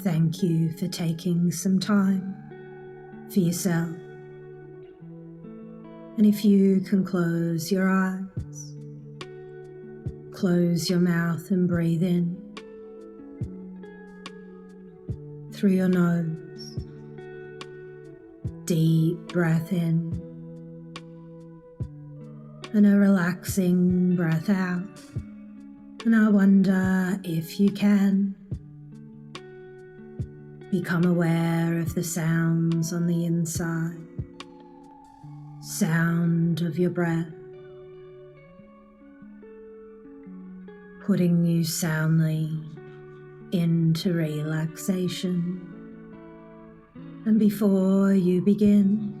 Thank you for taking some time for yourself. And if you can close your eyes, close your mouth and breathe in through your nose. Deep breath in and a relaxing breath out. And I wonder if you can become aware of the sounds on the inside. Sound of your breath, putting you soundly into relaxation. And before you begin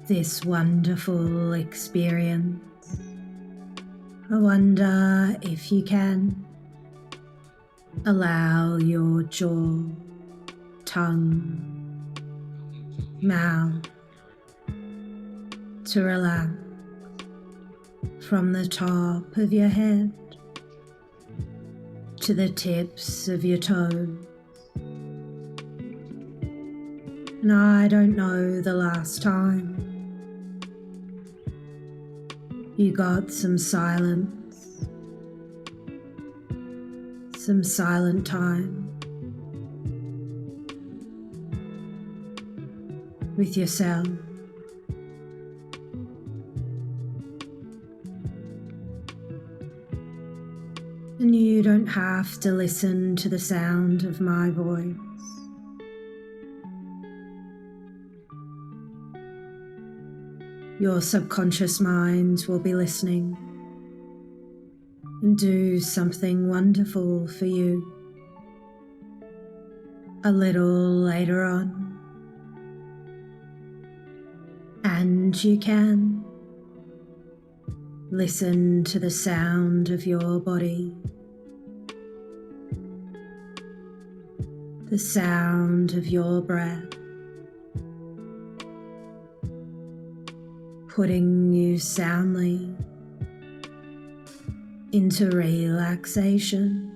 this wonderful experience, I wonder if you can allow your jaw, tongue, mouth to relax from the top of your head to the tips of your toes. And I don't know the last time you got some silence, some silent time with yourself. And you don't have to listen to the sound of my voice. Your subconscious mind will be listening and do something wonderful for you a little later on. And you can listen to the sound of your body, the sound of your breath, putting you soundly into relaxation.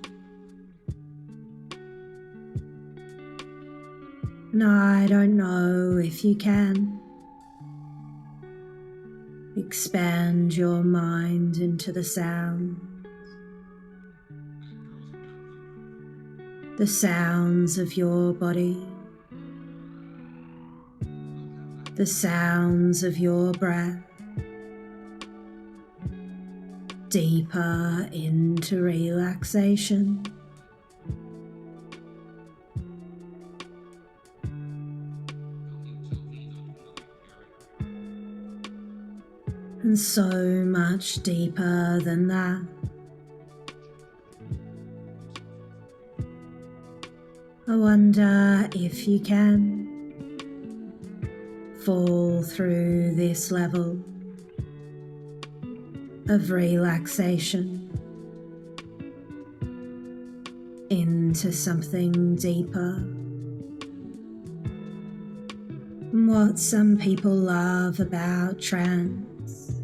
And I don't know if you can expand your mind into the sounds of your body, the sounds of your breath, deeper into relaxation. And so much deeper than that. I wonder if you can fall through this level of relaxation into something deeper. What some people love about trance,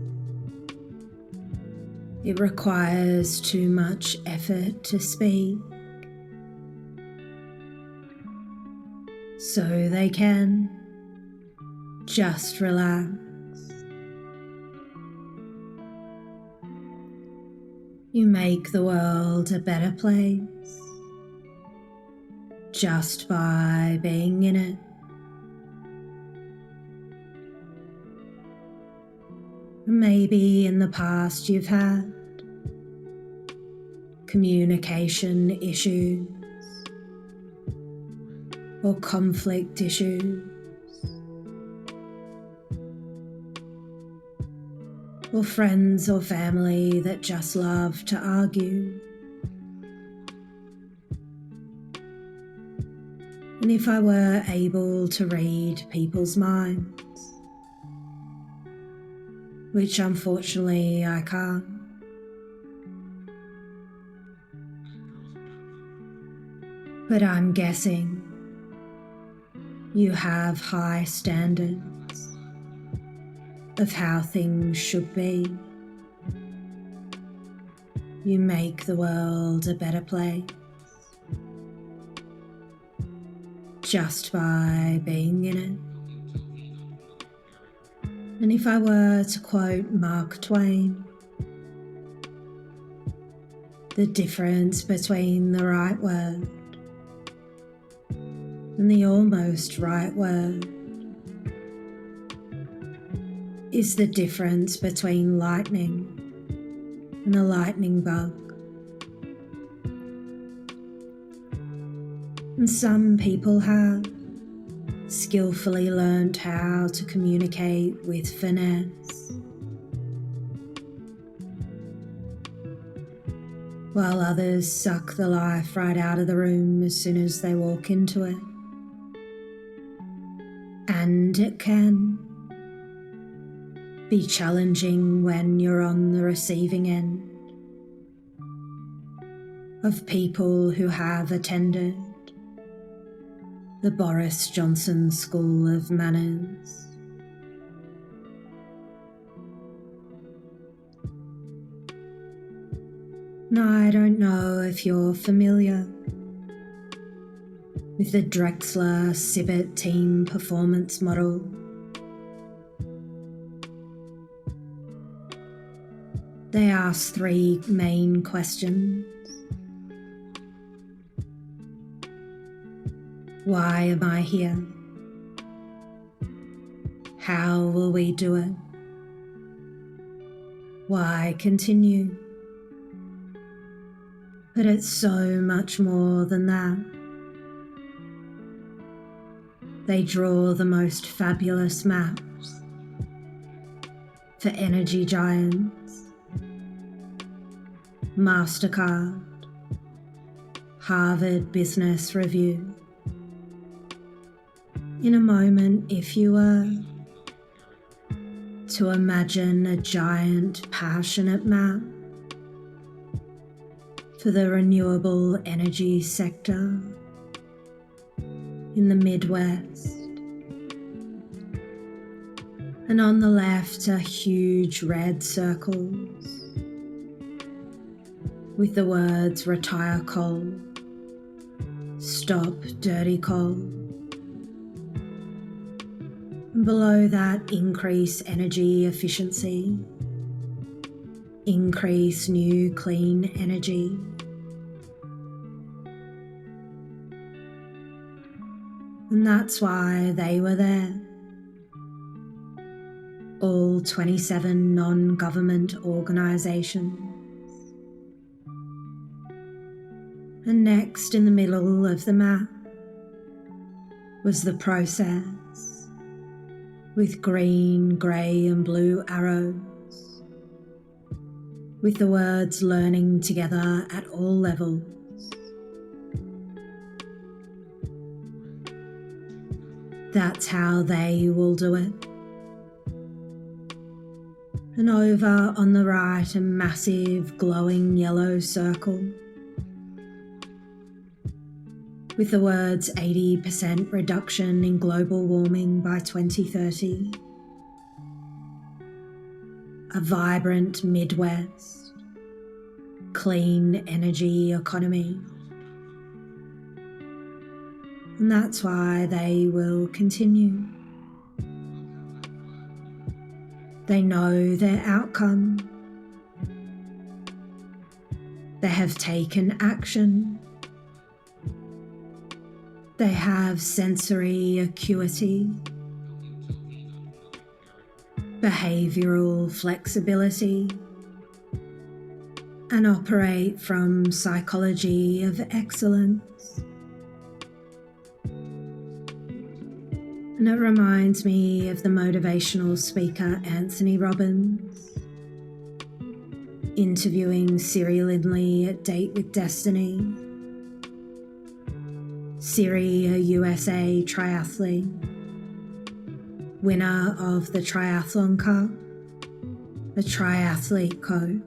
it requires too much effort to speak, so they can just relax. You make the world a better place just by being in it. Maybe in the past you've had communication issues or conflict issues, or friends or family that just love to argue. And if I were able to read people's minds, which unfortunately I can't, but I'm guessing you have high standards of how things should be. You make the world a better place just by being in it. And if I were to quote Mark Twain, the difference between the right word and the almost right word is the difference between lightning and a lightning bug. And some people have skillfully learned how to communicate with finesse, while others suck the life right out of the room as soon as they walk into it. And it can be challenging when you're on the receiving end of people who have attended the Boris Johnson School of Manners. Now, I don't know if you're familiar with the Drexler Sibbett team performance model. They ask 3 main questions. Why am I here? How will we do it? Why continue? But it's so much more than that. They draw the most fabulous maps for energy giants, MasterCard, Harvard Business Review. In a moment, if you were to imagine a giant, passionate map for the renewable energy sector in the Midwest, and on the left are huge red circles with the words retire coal, stop dirty coal. And below that, increase energy efficiency, increase new clean energy. And that's why they were there. All 27 non-government organisations. And next, in the middle of the map, was the process, with green, grey and blue arrows, with the words learning together at all levels. That's how they will do it. And over on the right, a massive glowing yellow circle with the words 80% reduction in global warming by 2030. A vibrant Midwest, clean energy economy. And that's why they will continue. They know their outcome. They have taken action. They have sensory acuity, behavioural flexibility, and operate from psychology of excellence. And it reminds me of the motivational speaker Anthony Robbins interviewing Siri Lindley at Date with Destiny. Siri, a USA triathlete, winner of the Triathlon Cup, a triathlete coach,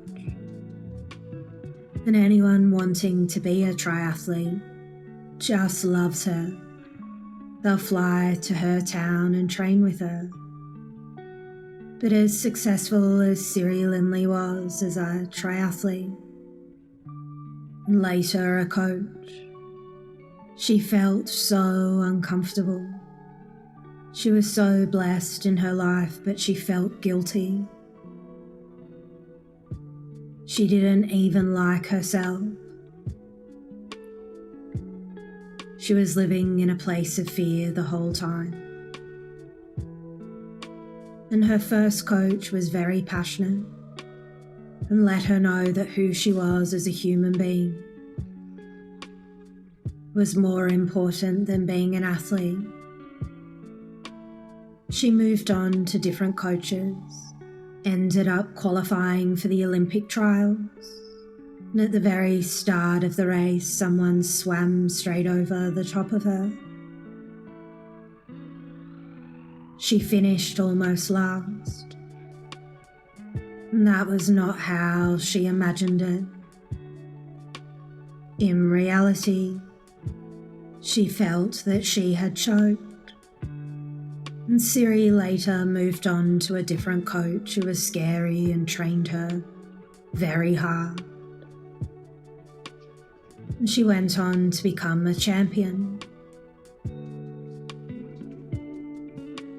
and anyone wanting to be a triathlete just loves her. They'll fly to her town and train with her. But as successful as Siri Lindley was as a triathlete, and later a coach, She felt so uncomfortable. She was so blessed in her life, but she felt guilty. She didn't even like herself. She was living in a place of fear the whole time. And her first coach was very passionate and let her know that who she was as a human being was more important than being an athlete. She moved on to different coaches, ended up qualifying for the Olympic trials, and at the very start of the race, someone swam straight over the top of her. She finished almost last, and that was not how she imagined it. In reality, she felt that she had choked, and Siri later moved on to a different coach who was scary and trained her very hard. And she went on to become a champion.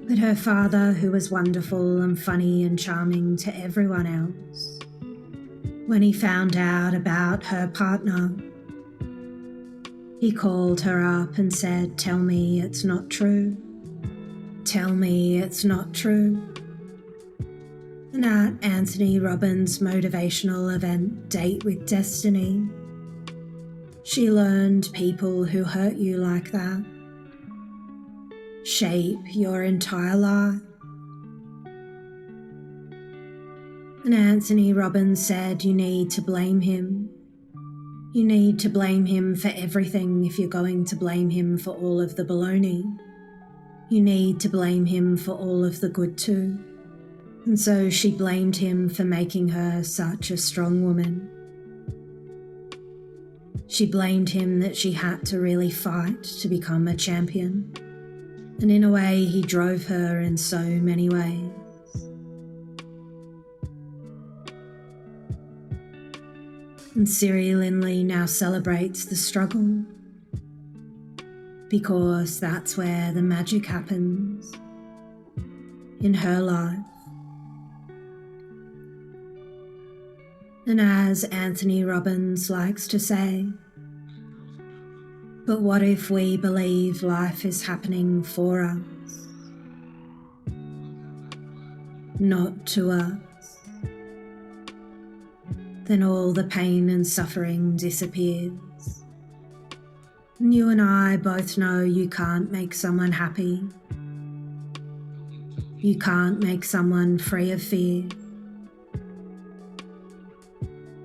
But her father, who was wonderful and funny and charming to everyone else, when he found out about her partner, he called her up and said, "Tell me it's not true. Tell me it's not true." And at Anthony Robbins' motivational event, Date with Destiny, she learned people who hurt you like that shape your entire life. And Anthony Robbins said you need to blame him. You need to blame him for everything if you're going to blame him for all of the baloney. You need to blame him for all of the good too. And so she blamed him for making her such a strong woman. She blamed him that she had to really fight to become a champion. And in a way, he drove her in so many ways. And Siri Lindley now celebrates the struggle because that's where the magic happens in her life. And as Anthony Robbins likes to say, but what if we believe life is happening for us, not to us? Then all the pain and suffering disappears. And you and I both know you can't make someone happy. You can't make someone free of fear.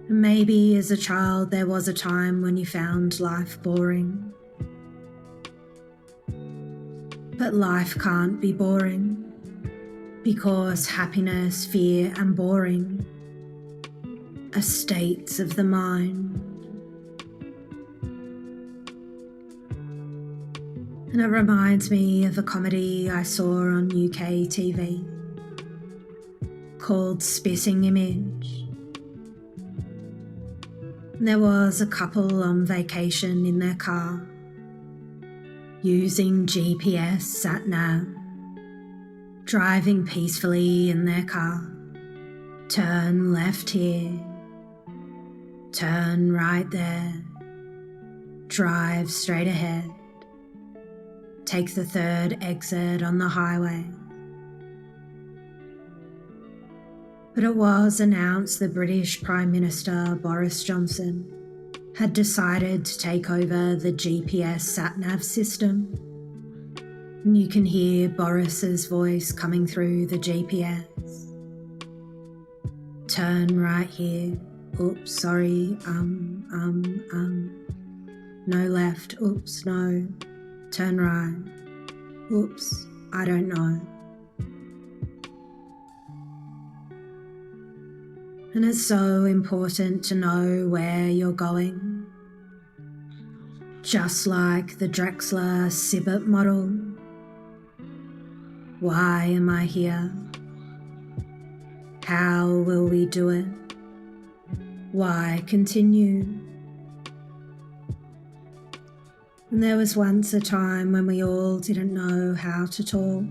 And maybe as a child there was a time when you found life boring. But life can't be boring because happiness, fear, and boring are states of the mind. And it reminds me of a comedy I saw on UK TV called Spitting Image. There was a couple on vacation in their car, using GPS sat-nav, driving peacefully in their car. Turn left here, turn right there, drive straight ahead, take the third exit on the highway. But it was announced the British Prime Minister Boris Johnson had decided to take over the GPS sat-nav system. And you can hear Boris's voice coming through the GPS. Turn right here. Oops, sorry. No left. Oops, no. Turn right. Oops, I don't know. And it's so important to know where you're going. Just like the Drexler-Sibbett model. Why am I here? How will we do it? Why continue? And there was once a time when we all didn't know how to talk,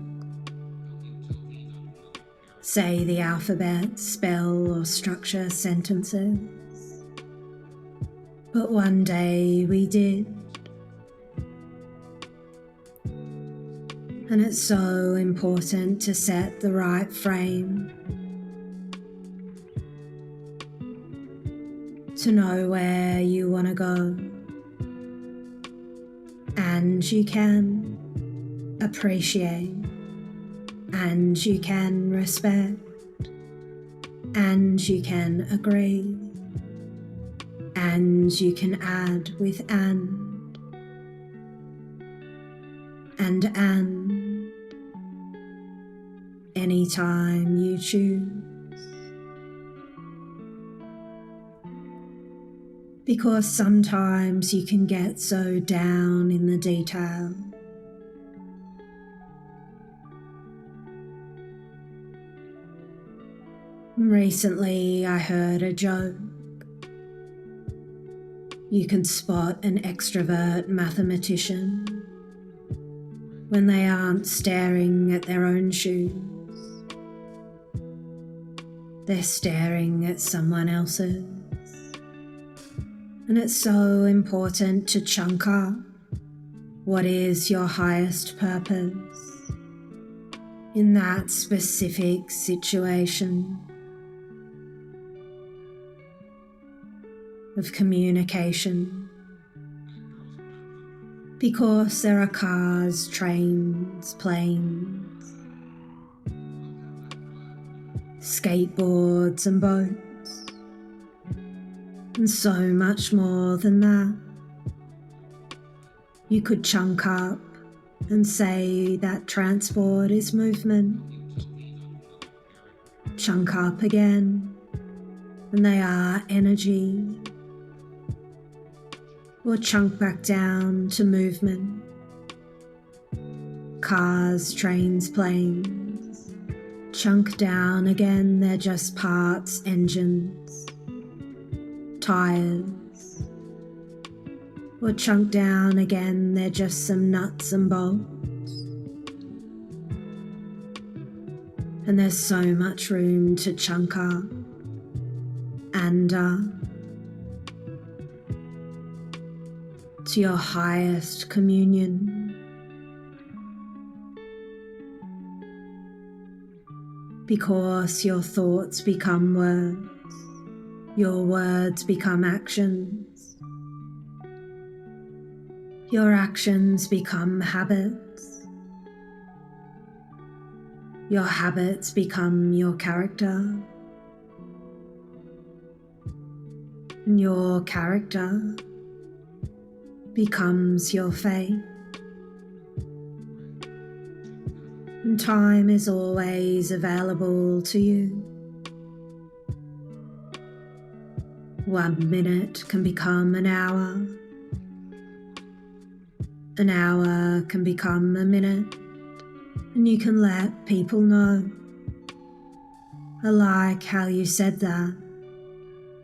say the alphabet, spell or structure sentences. But one day we did. And it's so important to set the right frame, to know where you want to go. And you can appreciate, and you can respect, and you can agree, and you can add with and anytime you choose. Because sometimes you can get so down in the detail. Recently I heard a joke. You can spot an extrovert mathematician when they aren't staring at their own shoes. They're staring at someone else's. And it's so important to chunk up what is your highest purpose in that specific situation of communication. Because there are cars, trains, planes, skateboards and boats, and so much more than that. You could chunk up and say that transport is movement. Chunk up again, and they are energy. Or chunk back down to movement. Cars, trains, planes. Chunk down again, they're just parts, engines, tires. Or chunk down again, they're just some nuts and bolts. And there's so much room to chunk up and up to your highest communion. Because your thoughts become words, your words become actions, your actions become habits, your habits become your character, and your character becomes your fate. And time is always available to you. 1 minute can become an hour. An hour can become a minute, and you can let people know. I like how you said that.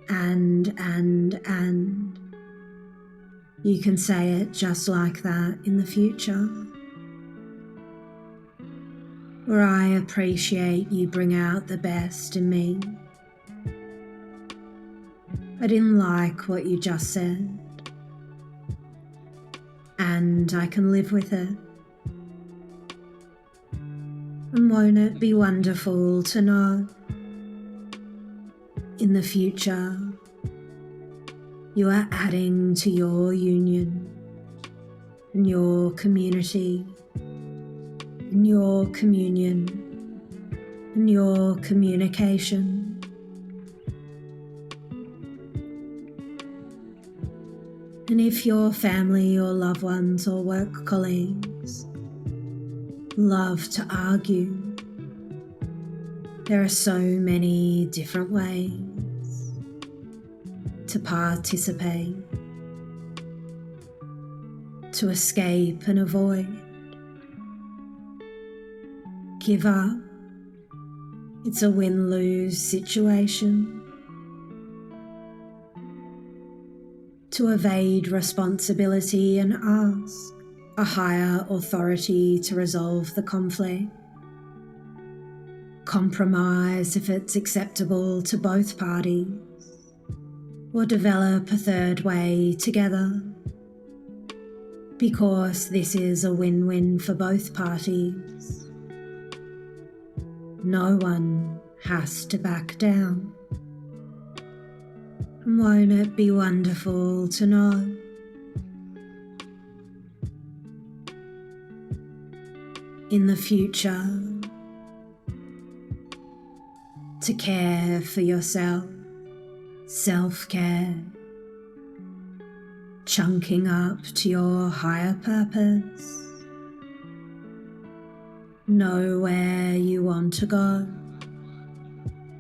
And. You can say it just like that in the future. Or I appreciate you bring out the best in me. I didn't like what you just said, and I can live with it. And won't it be wonderful to know in the future you are adding to your union and your community and your communion and your communication. And if your family or loved ones or work colleagues love to argue, there are so many different ways to participate, to escape and avoid. Give up. It's a win-lose situation. to evade responsibility and ask a higher authority to resolve the conflict. Compromise if it's acceptable to both parties, or develop a third way together, because this is a win-win for both parties. No one has to back down. And won't it be wonderful to know in the future to care for yourself, self-care, chunking up to your higher purpose. Know where you want to go,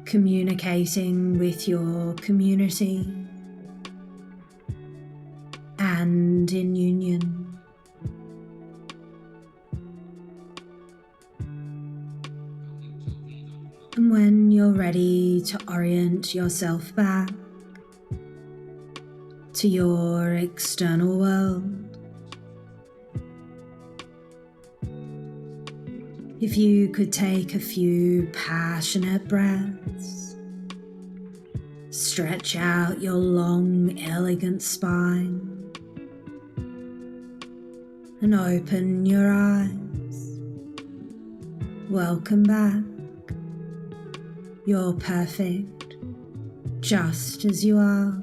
communicating with your community, and in union. And when you're ready to orient yourself back to your external world, if you could take a few passionate breaths, stretch out your long, elegant spine, and open your eyes. Welcome back. You're perfect, just as you are.